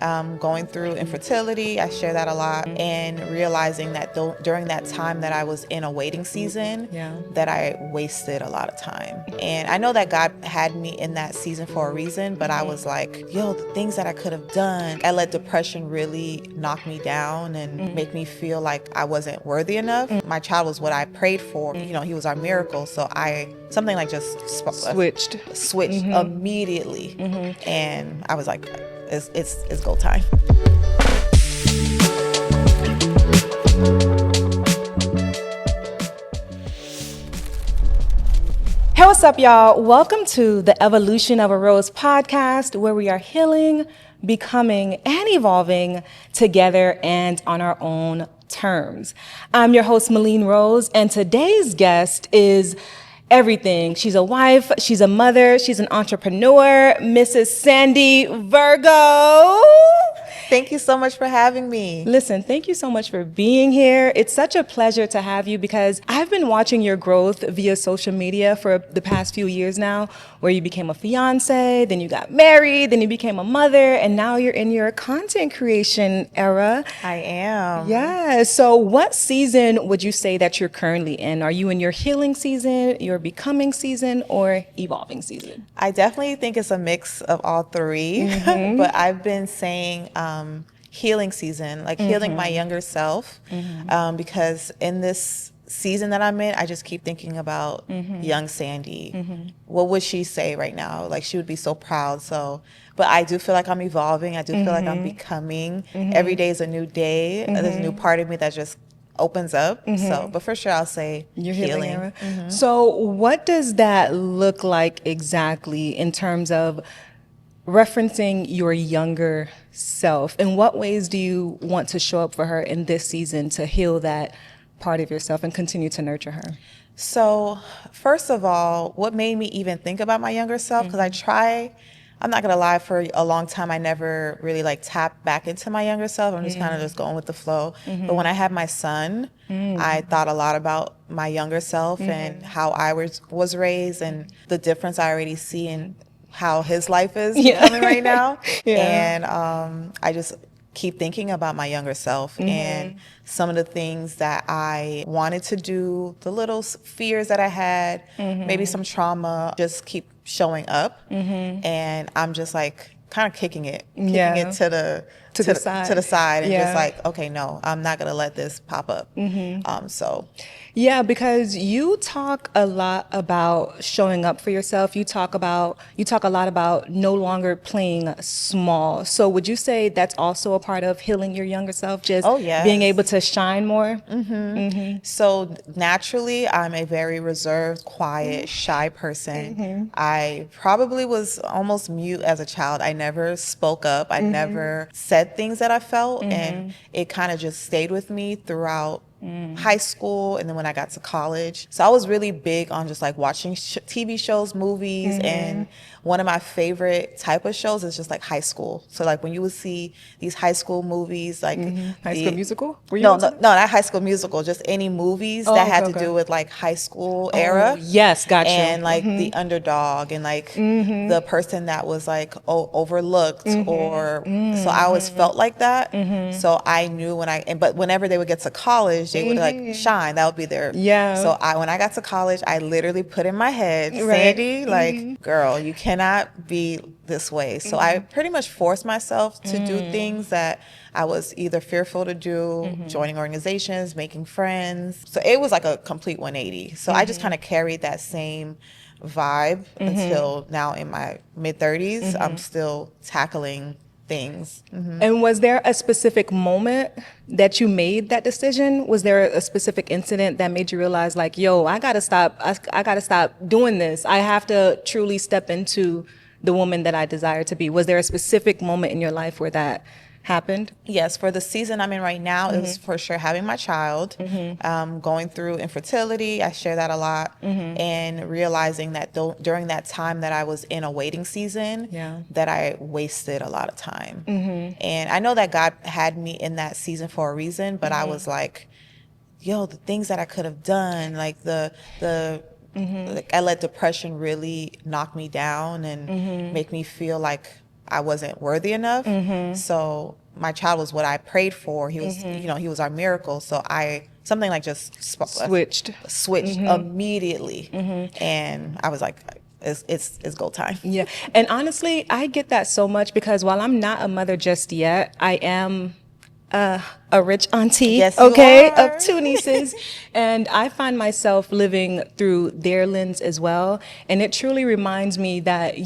Going through infertility, I share that a lot, and realizing that during that time that I was in a waiting season, that I wasted a lot of time. And I know that God had me in that season for a reason, but I was like, yo, the things that I could have done. I let depression really knock me down and make me feel like I wasn't worthy enough. My child was what I prayed for. You know, he was our miracle. So something like just switched immediately. And I was like, it's go time. Hey, what's up, y'all? Welcome to the Evolution of a Rose podcast, where we are healing, becoming, and evolving together and on our own terms. I'm your host, Meline Rose, and today's guest is everything. She's a wife, she's a mother, she's an entrepreneur, Mrs. Sandy Virgo. Thank you so much for having me. Listen, thank you so much for being here. It's such a pleasure to have you because I've been watching your growth via social media for the past few years now, where you became a fiance, then you got married, then you became a mother, and now you're in your content creation era. I am. Yeah. So what season would you say that you're currently in? Are you in your healing season, your becoming season, or evolving season? I definitely think it's a mix of all three, but I've been saying healing season, like healing my younger self, because in this season that I'm in, I just keep thinking about young Sandy. What would she say right now? Like, she would be so proud. But I do feel like I'm evolving. I do feel like I'm becoming. Every day is a new day. There's a new part of me that just opens up. But for sure, I'll say You're healing. So what does that look like exactly in terms of referencing your younger self? In what ways do you want to show up for her in this season to heal that part of yourself and continue to nurture her? So first of all, what made me even think about my younger self, because I'm not gonna lie, for a long time I never really tapped back into my younger self. I'm just kind of just going with the flow. But when I had my son, I thought a lot about my younger self and how I was raised, and the difference I already see in how his life is becoming right now. And I just keep thinking about my younger self and some of the things that I wanted to do, the little fears that I had, maybe some trauma, just keep showing up. And I'm just kind of kicking it to the side and just like, okay, no, I'm not gonna let this pop up. Because you talk a lot about showing up for yourself. You talk a lot about no longer playing small. So would you say that's also a part of healing your younger self, just being able to shine more? So naturally, I'm a very reserved, quiet, shy person. I probably was almost mute as a child. I never spoke up. I never said things that I felt, and it kind of just stayed with me throughout high school, and then when I got to college. So I was really big on just watching TV shows, movies, and one of my favorite type of shows is just high school. So when you would see these high school movies, High School Musical? No, not High School Musical, just any movies that had to do with high school era. Yes, gotcha. And the underdog and the person that was overlooked or so I always felt like that. So I knew but whenever they would get to college, they would shine. That would be their So when I got to college, I literally put in my head, Sandy, girl, you cannot be this way. So I pretty much forced myself to do things that I was either fearful to do, joining organizations, making friends. So it was a complete 180. So I just kind of carried that same vibe until now in my mid-30s. I'm still tackling things. And was there a specific moment that you made that decision? Was there a specific incident that made you realize yo, I gotta stop doing this. I have to truly step into the woman that I desire to be. Was there a specific moment in your life where that happened? Yes, for the season I'm in right now, it was for sure having my child, going through infertility. I share that a lot, and realizing that during that time that I was in a waiting season, that I wasted a lot of time. And I know that God had me in that season for a reason, but I was like, yo, the things that I could have done, I let depression really knock me down and make me feel like I wasn't worthy enough. So my child was what I prayed for. He was, he was our miracle. So something like just Switched immediately. And I was like, it's go time. Yeah. And honestly, I get that so much because while I'm not a mother just yet, I am a rich auntie, Yes, you okay, are. of 2 nieces. And I find myself living through their lens as well. And it truly reminds me that,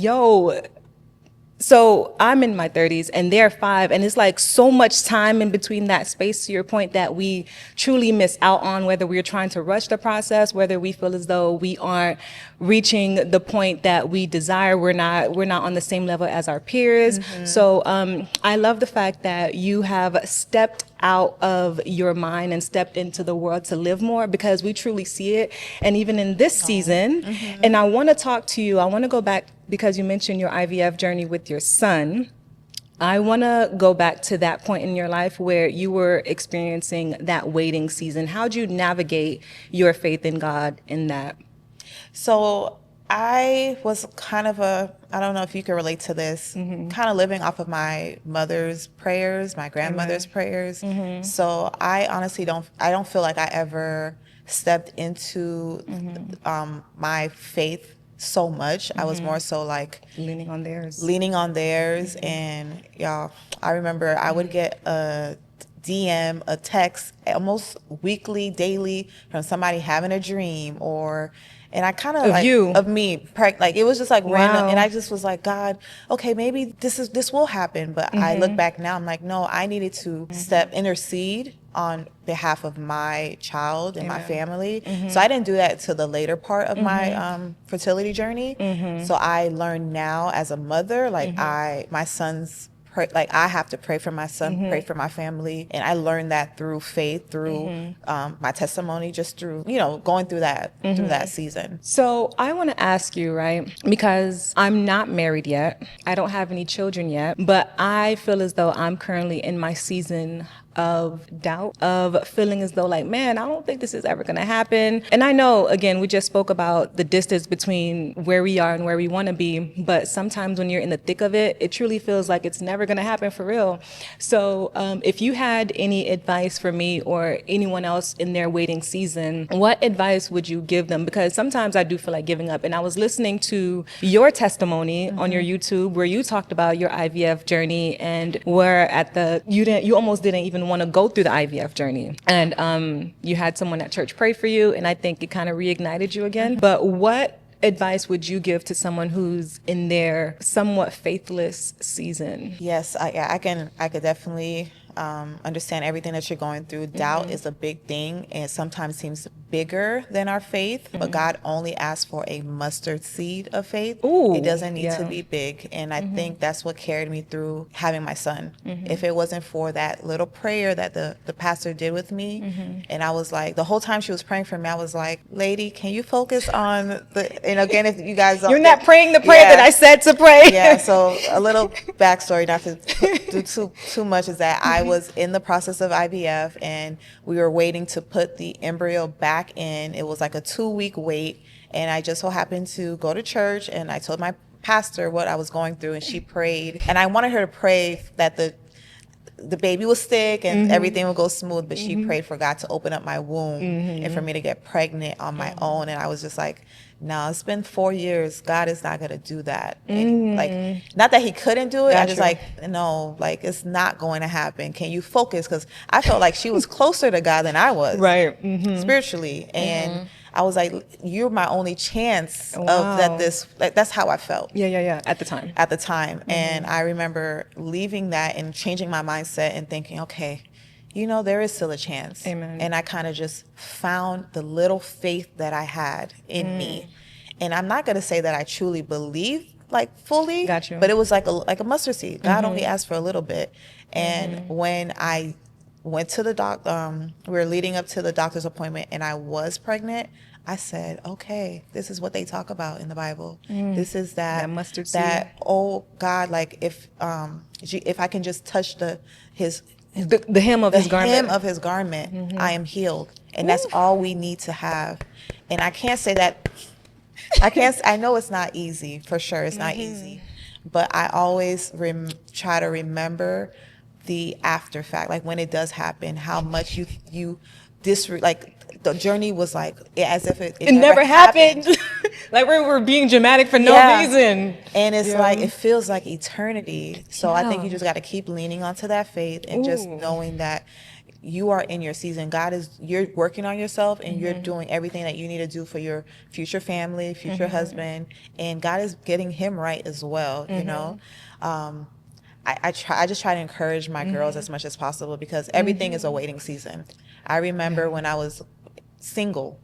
so I'm in my 30s and they're 5, and it's like so much time in between that space, to your point, that we truly miss out on, whether we're trying to rush the process, whether we feel as though we aren't reaching the point that we desire. We're not on the same level as our peers. So I love the fact that you have stepped out of your mind and stepped into the world to live more, because we truly see it. And even in this season, and I want to talk to you, I want to go back because you mentioned your IVF journey with your son. I want to go back to that point in your life where you were experiencing that waiting season. How'd you navigate your faith in God in that? So I was kind of I don't know if you can relate to this, kind of living off of my mother's prayers, my grandmother's prayers. So I honestly I don't feel like I ever stepped into my faith so much. I was more so like Leaning on theirs. And y'all, I remember I would get a DM, a text almost weekly, daily, from somebody having a dream, and I kind of like you. of me, like it was just like random, Wow. and I just was like, God, okay, maybe this will happen. But I look back now, I'm like, no, I needed to intercede on behalf of my child and my family. So I didn't do that to the later part of my fertility journey. So I learned now as a mother, like my son's like I have to pray for my son, pray for my family, and I learned that through faith, through my testimony, just through going through that season. So I want to ask you, right? Because I'm not married yet, I don't have any children yet, but I feel as though I'm currently in my season of doubt, of feeling as though like, man, I don't think this is ever going to happen. And I know, again, we just spoke about the distance between where we are and where we want to be, but sometimes when you're in the thick of it, it truly feels like it's never going to happen for real. So if you had any advice for me or anyone else in their waiting season, what advice would you give them? Because sometimes I do feel like giving up. And I was listening to your testimony on your YouTube where you talked about your IVF journey and where you almost didn't even want to go through the IVF journey. And you had someone at church pray for you, and I think it kind of reignited you again. But what advice would you give to someone who's in their somewhat faithless season? Yes, I could definitely understand everything that you're going through. Doubt is a big thing, and it sometimes seems bigger than our faith, but God only asks for a mustard seed of faith. It doesn't need to be big, and I think that's what carried me through having my son. If it wasn't for that little prayer that the pastor did with me, and I was like, the whole time she was praying for me, I was like, lady, can you focus on and again, if you guys don't, You're not praying the prayer that I said to pray. Yeah, so a little backstory, not to do too much, is that I was in the process of IVF and we were waiting to put the embryo back in. It was like a 2-week wait, and I just so happened to go to church and I told my pastor what I was going through, and she prayed, and I wanted her to pray that the baby was thick and everything would go smooth, but she prayed for God to open up my womb and for me to get pregnant on my own. And I was just like, no, it's been 4 years. God is not going to do that. And like, not that he couldn't do it. I just like, no, like it's not going to happen. Can you focus? Because I felt like she was closer to God than I was, right, spiritually. And I was like, you're my only chance of that's how I felt. Yeah. At the time. And I remember leaving that and changing my mindset and thinking, okay, there is still a chance. Amen. And I kind of just found the little faith that I had in me. And I'm not going to say that I truly believe like fully, Got you. but it was like a mustard seed. God only asked for a little bit. And when I went to the we were leading up to the doctor's appointment and I was pregnant, I said, okay, this is what they talk about in the Bible. This is that mustard seed. That, oh God, like if I can just touch the hem of his garment. Hem of his garment, I am healed. And that's all we need to have. And I can't say that, I know it's not easy, for sure, it's not easy. but I always try to remember the after fact, like when it does happen, how much you like the journey was like as if it never happened. Like we're being dramatic for no reason. And it's like it feels like eternity. So I think Yeah. you just got to keep leaning onto that faith and just knowing that you are in your season. You're working on yourself and you're doing everything that you need to do for your future family, future husband, and God is getting him right as well, you know. I just try to encourage my girls as much as possible because everything is a waiting season. I remember when I was single,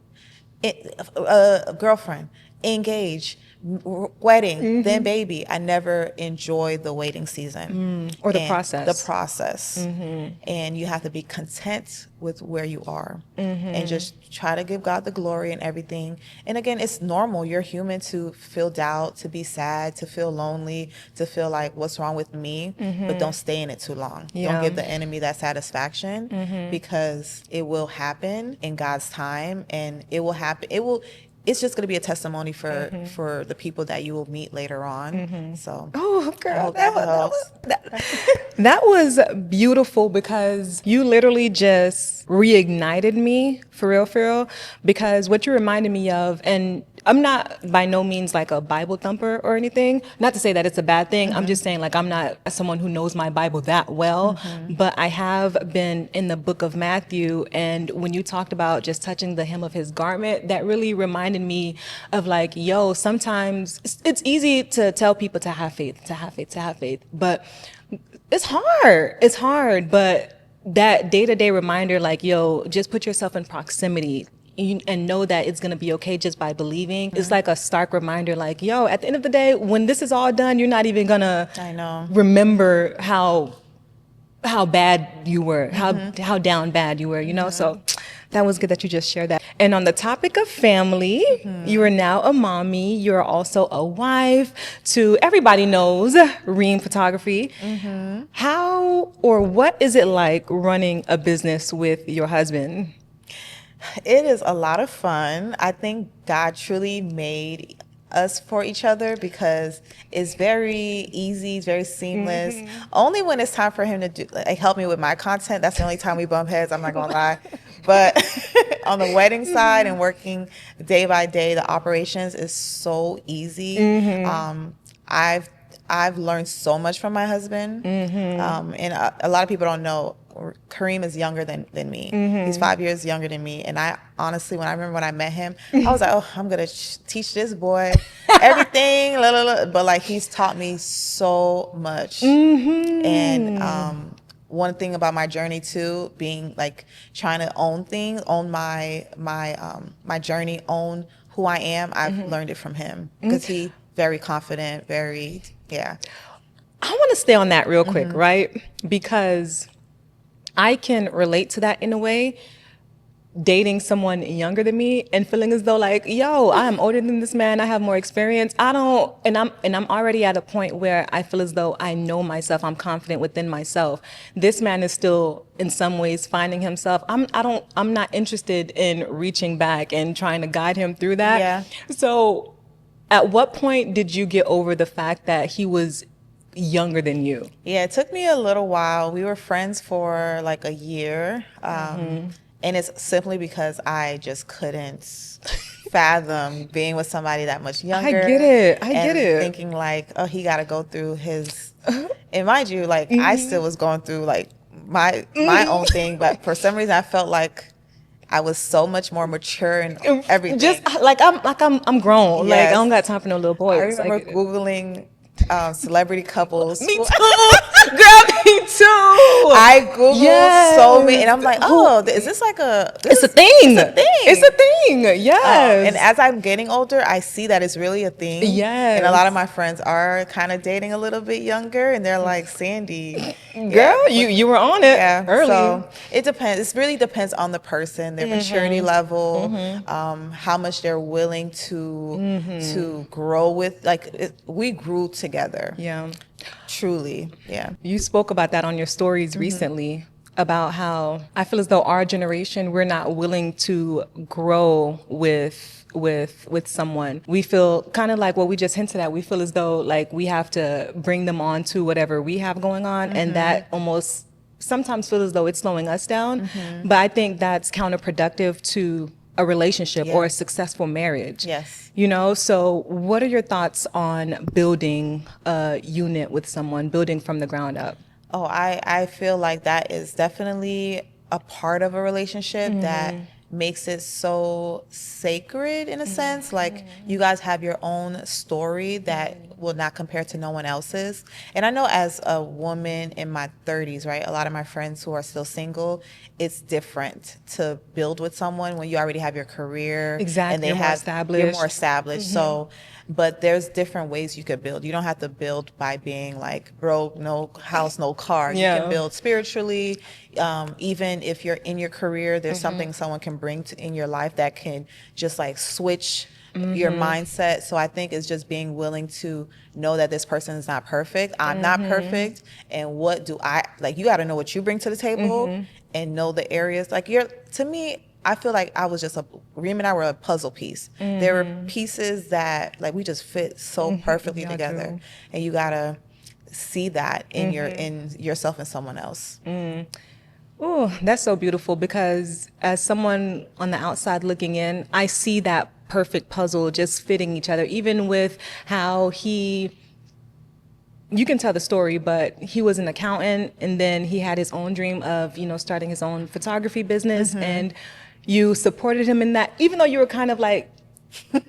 a girlfriend, engaged, wedding, then baby. I never enjoyed the waiting season Or the and process. The process, and you have to be content with where you are, and just try to give God the glory and everything. And again, it's normal. You're human to feel doubt, to be sad, to feel lonely, to feel like what's wrong with me. But don't stay in it too long. Don't give the enemy that satisfaction because it will happen in God's time, and it will happen. It's just going to be a testimony for the people that you will meet later on. So, oh, girl, I hope that helps. That was beautiful because you literally just reignited me for real, because what you reminded me of, and I'm not by no means like a Bible thumper or anything. Not to say that it's a bad thing. I'm just saying like I'm not someone who knows my Bible that well, but I have been in the book of Matthew. And when you talked about just touching the hem of his garment, that really reminded me of like, yo, sometimes it's easy to tell people to have faith, but it's hard, but that day-to-day reminder, like, yo, just put yourself in proximity and know that it's going to be okay just by believing. It's like a stark reminder, like, yo, at the end of the day, when this is all done, you're not even going to remember how bad you were, how down bad you were, you know? So that was good that you just shared that. And on the topic of family, you are now a mommy. You're also a wife to, everybody knows, Reem Photography. How or what is it like running a business with your husband? It is a lot of fun. I think God truly made us for each other because it's very easy, it's very seamless. Only when it's time for him to do like help me with my content, that's the only time we bump heads, I'm not gonna lie. But on the wedding side and working day by day, the operations is so easy. I've learned so much from my husband, and a lot of people don't know. Kareem is younger than me. He's 5 years younger than me. And I honestly, when I met him, I was like, oh, I'm going to teach this boy everything. But like, he's taught me so much. And one thing about my journey too, being like trying to own things, own my journey, own who I am, I've learned it from him because he's very confident, yeah. I want to stay on that real quick, right? Because I can relate to that in a way, dating someone younger than me and feeling as though like, yo, I'm older than this man, I have more experience. I'm already at a point where I feel as though I know myself, I'm confident within myself. This man is still in some ways finding himself. I'm not interested in reaching back and trying to guide him through that. Yeah. So at what point did you get over the fact that he was younger than you? Yeah, it took me a little while. We were friends for like a year. And it's simply because I just couldn't fathom being with somebody that much younger. I get it. Thinking like, oh, he got to go through his, and mind you, like I still was going through like my own thing. But for some reason I felt like I was so much more mature and everything. Just like I'm grown. Yes. Like I don't got time for no little boys. I remember Googling celebrity couples. Me too. Girl, me too. I Googled so many, and I'm like, oh, is this like it's a thing. It's a thing. Yes. And as I'm getting older, I see that it's really a thing. Yes. And a lot of my friends are kind of dating a little bit younger, and they're like, Sandy, girl, you were on it early. So it depends. It really depends on the person, their maturity level, how much they're willing to grow with. Like we grew together. Yeah. Truly. Yeah. You spoke about that on your stories recently. about how I feel as though our generation, we're not willing to grow with someone. We feel kind of like what we just hinted at. We feel as though like we have to bring them on to whatever we have going on, and that almost sometimes feels as though it's slowing us down. But I think that's counterproductive to a relationship or a successful marriage. Yes. You know, so what are your thoughts on building a unit with someone, building from the ground up? Oh, I feel like that is definitely a part of a relationship that makes it so sacred in a sense. Like you guys have your own story that will not compare to no one else's. And I know as a woman in my 30s, right, a lot of my friends who are still single, it's different to build with someone when you already have your career. Exactly, And they you're more have, established. You're more established. So, but there's different ways you could build. You don't have to build by being like broke, no house, no car. You can build spiritually. Even if you're in your career, there's something someone can bring in your life that can just like switch your mindset. So I think it's just being willing to know that this person is not perfect. I'm not perfect. And what do I like? You got to know what you bring to the table and know the areas. Like to me, I feel like I was just Reem and I were a puzzle piece. There were pieces that like we just fit so perfectly together, and you gotta see that in in yourself and someone else. Oh, that's so beautiful, because as someone on the outside looking in, I see that perfect puzzle just fitting each other, even with how you can tell the story, but he was an accountant and then he had his own dream of, you know, starting his own photography business, and you supported him in that, even though you were kind of like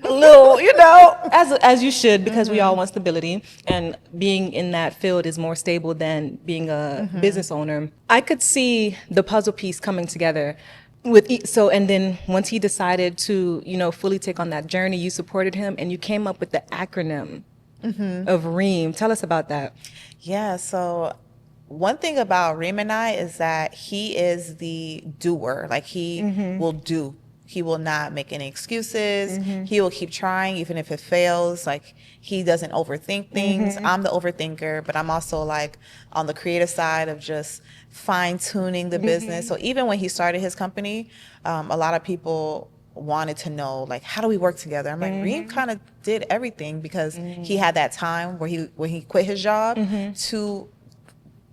a little, you know, as you should, because we all want stability, and being in that field is more stable than being a business owner. I could see the puzzle piece coming together so, and then once he decided to, you know, fully take on that journey, you supported him and you came up with the acronym of Reem. Tell us about that. Yeah, so one thing about Reem and I is that he is the doer. Like he will do. He will not make any excuses. He will keep trying even if it fails. Like he doesn't overthink things. I'm the overthinker, but I'm also like on the creative side of just fine tuning the business. So even when he started his company, a lot of people wanted to know, like, how do we work together? I'm like, Reem kind of did everything because he had that time where he quit his job to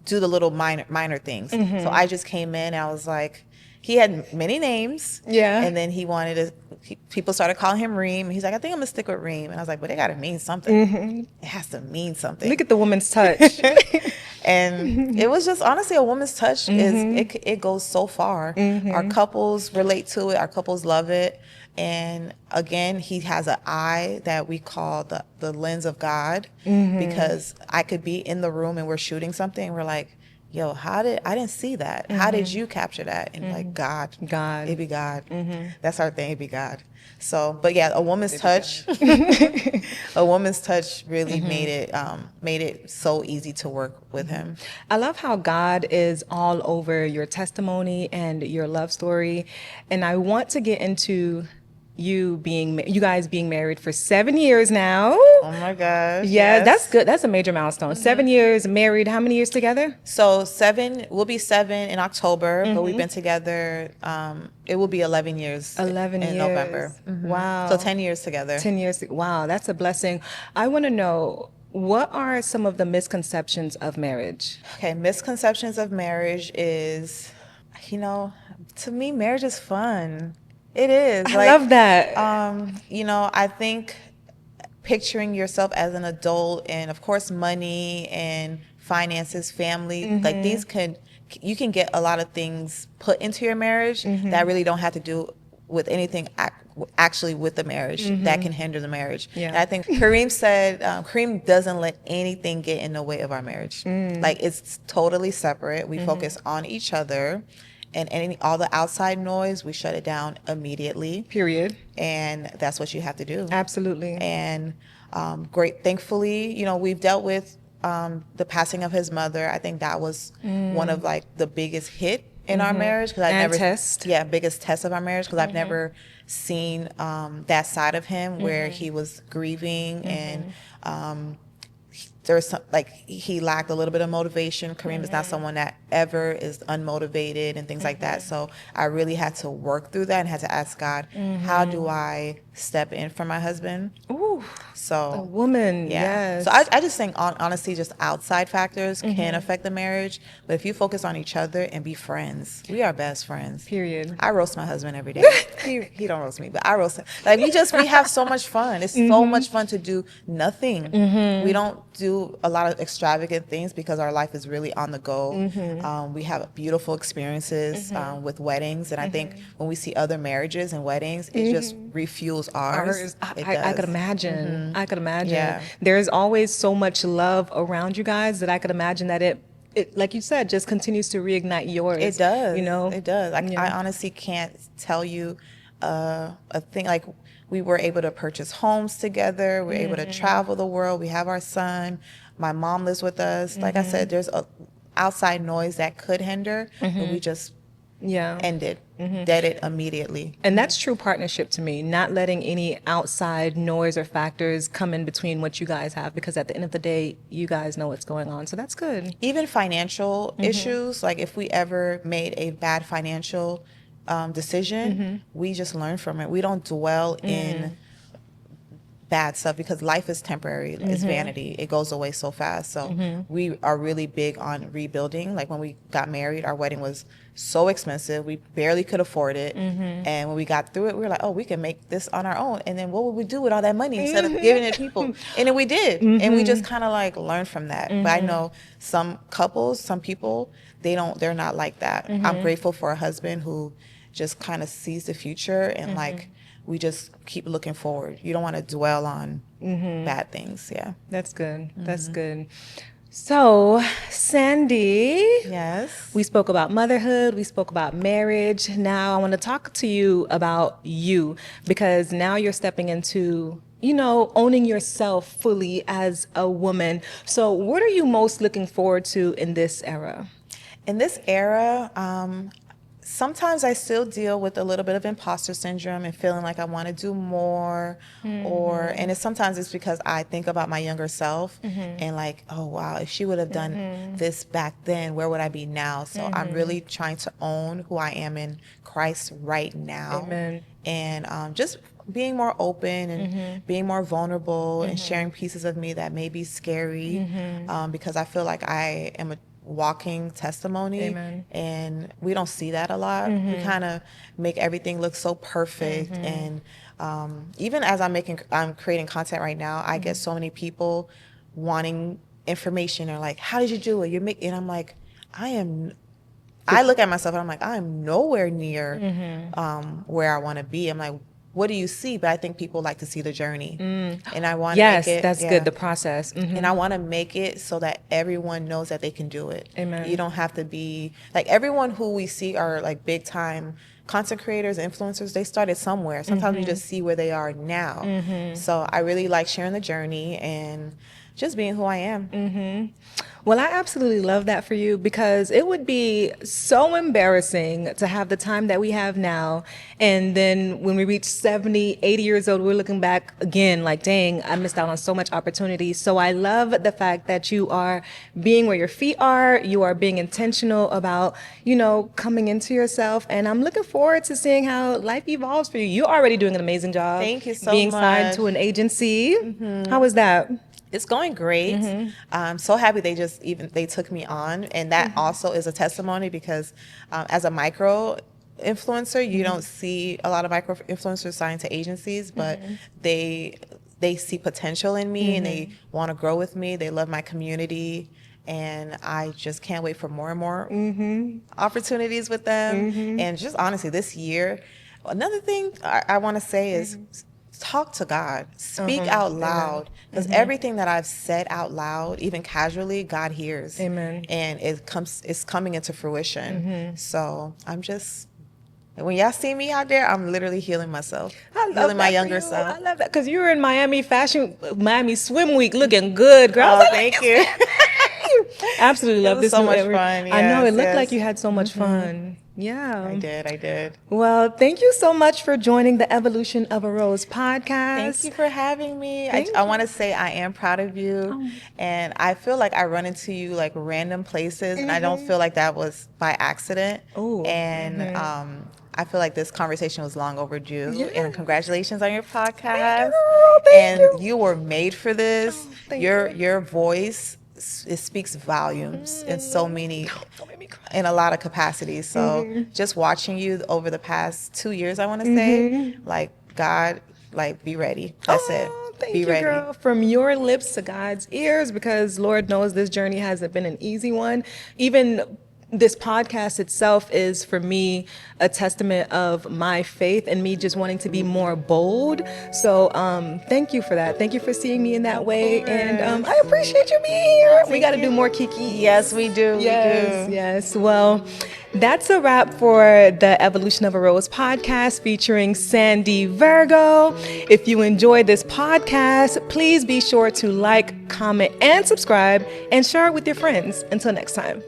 do the little minor things. So I just came in and I was like, he had many names. Yeah. And then he wanted to, people started calling him Reem. He's like, I think I'm gonna stick with Reem. And I was like, but it gotta mean something. It has to mean something. Look at the woman's touch. And it was just honestly a woman's touch it goes so far. Our couples relate to it. Our couples love it. And again, he has an eye that we call the lens of God, because I could be in the room and we're shooting something and we're like, yo, I didn't see that. How did you capture that? And like, God, it be God. That's our thing, it be God. So, but yeah, a woman's touch, a woman's touch really made it so easy to work with him. I love how God is all over your testimony and your love story. And I want to get into you guys being married for 7 years now. Oh my gosh. Yeah, yes. that's good. That's a major milestone. 7 years married. How many years together? So we'll be 7 in October, but we've been together, it will be 11 years 11 in years. November. Wow. So 10 years together. 10 years. Wow, that's a blessing. I want to know, what are some of the misconceptions of marriage? Okay, misconceptions of marriage is, to me, marriage is fun. It is. I love that. I think picturing yourself as an adult, and of course money and finances, family, like you can get a lot of things put into your marriage that really don't have to do with anything actually with the marriage that can hinder the marriage. Yeah. And I think Kareem said, Kareem doesn't let anything get in the way of our marriage. Like it's totally separate. We focus on each other. And all the outside noise, we shut it down immediately. Period. And that's what you have to do. Absolutely. And thankfully, we've dealt with the passing of his mother. I think that was one of like the biggest hit in our marriage, because biggest test of our marriage, because I've never seen that side of him where he was grieving and there's some, like, he lacked a little bit of motivation. Kareem is not someone that ever is unmotivated and things like that. So I really had to work through that and had to ask God, how do I step in for my husband? Ooh, So a woman, yes. So I just think honestly, just outside factors can affect the marriage. But if you focus on each other and be friends, we are best friends. Period. I roast my husband every day. he don't roast me, but I roast him. Like we have so much fun. It's so much fun to do nothing. We don't do a lot of extravagant things because our life is really on the go. We have beautiful experiences with weddings, and I think when we see other marriages and weddings, it just refuels ours. I could imagine. I could imagine. Yeah. There's always so much love around you guys that I could imagine that it like you said, just continues to reignite yours. It does. You know? It does. I honestly can't tell you a thing. Like, we were able to purchase homes together. We're able to travel the world. We have our son. My mom lives with us. Like I said, there's a outside noise that could hinder, but we just ended, dead it immediately. And that's true partnership to me, not letting any outside noise or factors come in between what you guys have, because at the end of the day, you guys know what's going on. So that's good. Even financial issues, like if we ever made a bad financial decision, we just learn from it. We don't dwell in bad stuff because life is temporary. It's vanity. It goes away so fast. So we are really big on rebuilding. Like when we got married, our wedding was so expensive. We barely could afford it. And when we got through it, we were like, oh, we can make this on our own. And then what would we do with all that money instead of giving it to people? And then we did. And we just kind of like learned from that. But I know some couples, some people, they're not like that. I'm grateful for a husband who just kind of sees the future and like, we just keep looking forward. You don't want to dwell on bad things. Yeah. That's good. That's good. So, Sandy. Yes. We spoke about motherhood. We spoke about marriage. Now I want to talk to you about you, because now you're stepping into, owning yourself fully as a woman. So what are you most looking forward to in this era? In this era, sometimes I still deal with a little bit of imposter syndrome and feeling like I want to do more, and sometimes it's because I think about my younger self and like, oh wow, if she would have done this back then, where would I be now? So I'm really trying to own who I am in Christ right now. Amen. And just being more open and being more vulnerable and sharing pieces of me that may be scary, because I feel like I am a walking testimony. Amen. And we don't see that a lot. We kind of make everything look so perfect. And even as I'm creating content right now, I get so many people wanting information or like, how did you do it? And I'm like, I look at myself and I'm like, I'm nowhere near where I want to be. I'm like, what do you see? But I think people like to see the journey. And I want to make it. Yes, that's good, the process. And I want to make it so that everyone knows that they can do it. Amen. You don't have to be, like, everyone who we see are like big time content creators, influencers. They started somewhere. Sometimes we just see where they are now. So I really like sharing the journey and just being who I am. Well, I absolutely love that for you, because it would be so embarrassing to have the time that we have now. And then when we reach 70, 80 years old, we're looking back again like, dang, I missed out on so much opportunity. So I love the fact that you are being where your feet are. You are being intentional about, coming into yourself. And I'm looking forward to seeing how life evolves for you. You're already doing an amazing job. Thank you so being much. signed to an agency. How was that? It's going great. I'm so happy they took me on, and that also is a testimony because as a micro influencer, you don't see a lot of micro influencers signed to agencies, but they see potential in me and they want to grow with me. They love my community, and I just can't wait for more and more opportunities with them. And just honestly, this year, another thing I want to say is talk to God, speak out loud, because everything that I've said out loud, even casually, God hears. Amen. And it's coming into fruition. So when y'all see me out there, I'm literally healing myself, healing my younger self. I love that, because you were in Miami Swim Week looking good, girl. Oh, thank you. Absolutely love this. So new much era. fun. I know, it Yes, looked yes. like you had so much fun. Yeah. I did. Well, thank you so much for joining the Evolution of a Rose podcast. Thank you for having me. Thank I you. want to say I am proud of you. And I feel like I run into you like random places, and I don't feel like that was by accident. Ooh. And I feel like this conversation was long overdue. Yeah. And congratulations on your podcast. Thank you, girl. Thank And you. you were made for this. Thank Your voice, it speaks volumes in so many, Don't make me cry. in a lot of capacities. So just watching you over the past 2 years, I want to say, like, God, like, be ready. That's it. Thank Be you, ready. girl. From your lips to God's ears, because Lord knows this journey hasn't been an easy one. Even this podcast itself is, for me, a testament of my faith and me just wanting to be more bold. So thank you for that. Thank you for seeing me in that way. And I appreciate you being here. We got to do more Kiki. Yes, we do. Yes, We do. yes. Well, that's a wrap for the Evolution of a Rose podcast featuring Sandy Virgo. If you enjoyed this podcast, please be sure to like, comment, and subscribe, and share it with your friends. Until next time.